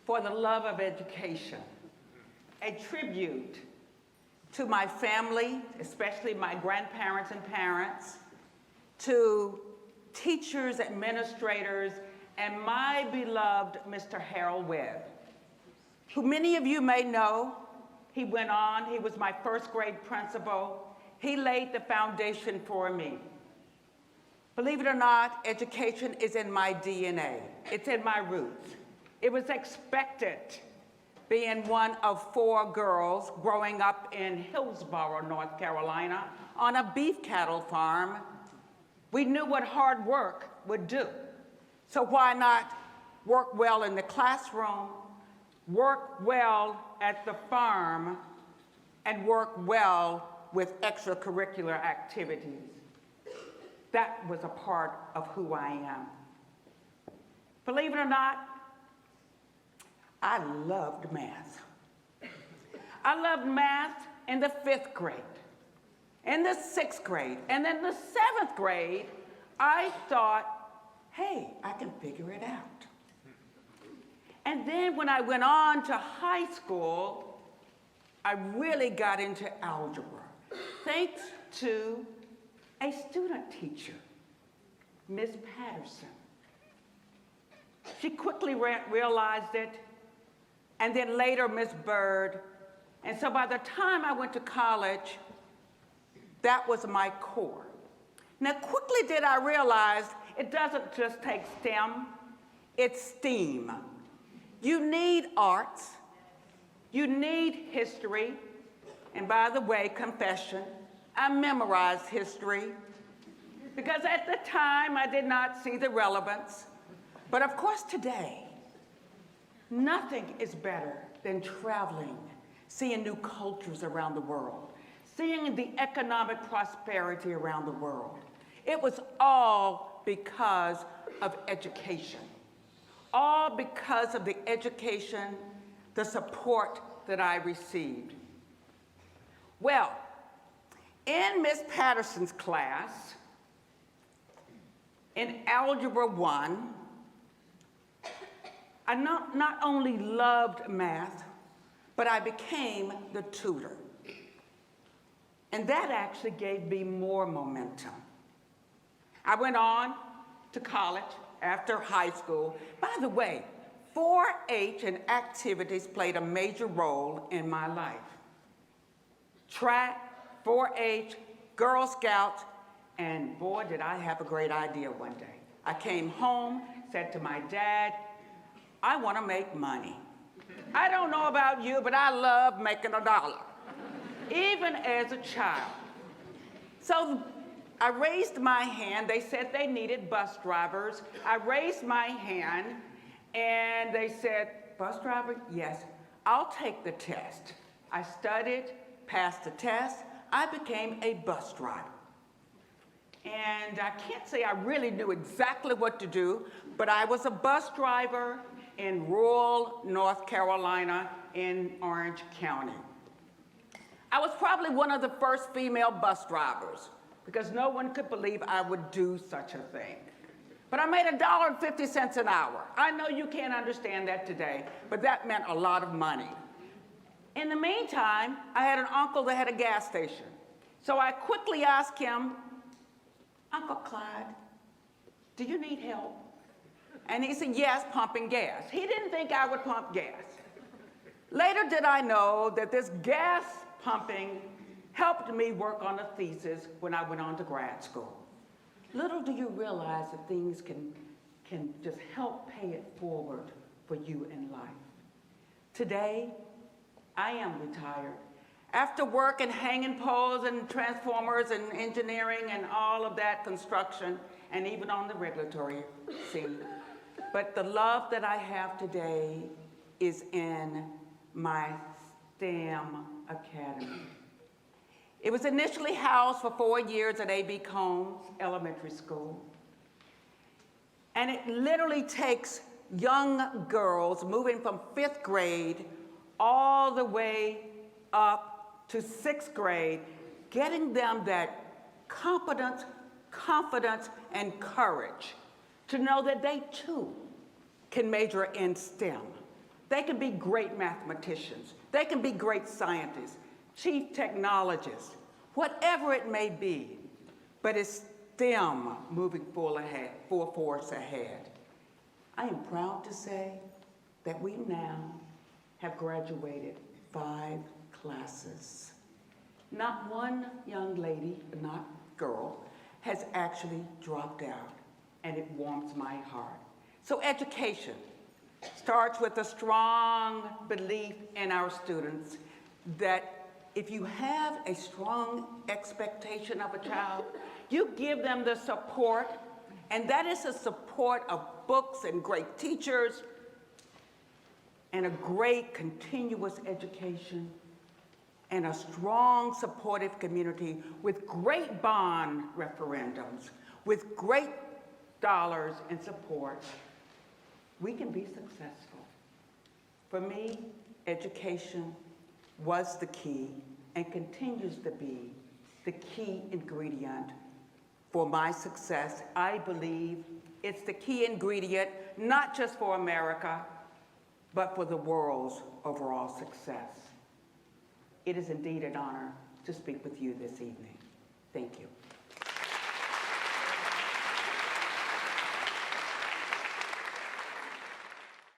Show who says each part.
Speaker 1: for the love of education, a tribute to my family, especially my grandparents and parents, to teachers, administrators, and my beloved Mr. Harold Webb, who many of you may know. He went on, he was my first grade principal. He laid the foundation for me. Believe it or not, education is in my DNA. It's in my roots. It was expected, being one of 4 girls growing up in Hillsborough, North Carolina, on a beef cattle farm. We knew what hard work would do. So why not work well in the classroom, work well at the farm, and work well with extracurricular activities? That was a part of who I am. Believe it or not, I loved math. I loved math in the 5th grade, in the 6th grade, and then the 7th grade, I thought, hey, I can figure it out. And then when I went on to high school, I really got into algebra, thanks to a student teacher, Miss Patterson. She quickly realized it, and then later Miss Bird. And so by the time I went to college, that was my core. Now quickly did I realize it doesn't just take STEM, it's STEAM. You need arts, you need history, and by the way, confession, I memorized history because at the time I did not see the relevance. But of course today, nothing is better than traveling, seeing new cultures around the world, seeing the economic prosperity around the world. It was all because of education. All because of the education, the support that I received. Well, in Miss Patterson's class, in Algebra 1, I not only loved math, but I became the tutor. And that actually gave me more momentum. I went on to college after high school. By the way, 4-H and activities played a major role in my life. Track, 4-H, Girl Scouts, and boy, did I have a great idea one day. I came home, said to my dad, I want to make money. I don't know about you, but I love making a dollar, even as a child. So I raised my hand. They said they needed bus drivers. I raised my hand, and they said, bus driver? Yes, I'll take the test. I studied, passed the test. I became a bus driver. And I can't say I really knew exactly what to do, but I was a bus driver in rural North Carolina in Orange County. I was probably one of the first female bus drivers because no one could believe I would do such a thing. But I made $1.50 an hour. I know you can't understand that today, but that meant a lot of money. In the meantime, I had an uncle that had a gas station. So I quickly asked him, Uncle Clyde, do you need help? And he said, yes, pumping gas. He didn't think I would pump gas. Later did I know that this gas pumping helped me work on a thesis when I went on to grad school. Little do you realize that things can just help pay it forward for you in life. Today, I am retired. After work and hanging poles and transformers and engineering and all of that construction, and even on the regulatory scene. But the love that I have today is in my STEM Academy. It was initially housed for 4 years at A.B. Combs Elementary School. And it literally takes young girls moving from 5th grade all the way up to 6th grade, getting them that competence, confidence, and courage to know that they too can major in STEM. They can be great mathematicians. They can be great scientists, chief technologists, whatever it may be. But it's them moving full force ahead. I am proud to say that we now have graduated 5 classes. Not one young lady, not girl, has actually dropped out, and it warms my heart. So education starts with a strong belief in our students that if you have a strong expectation of a child, you give them the support, and that is the support of books and great teachers and a great continuous education and a strong supportive community with great bond referendums, with great dollars and support. We can be successful. For me, education was the key and continues to be the key ingredient for my success. I believe it's the key ingredient, not just for America, but for the world's overall success. It is indeed an honor to speak with you this evening. Thank you.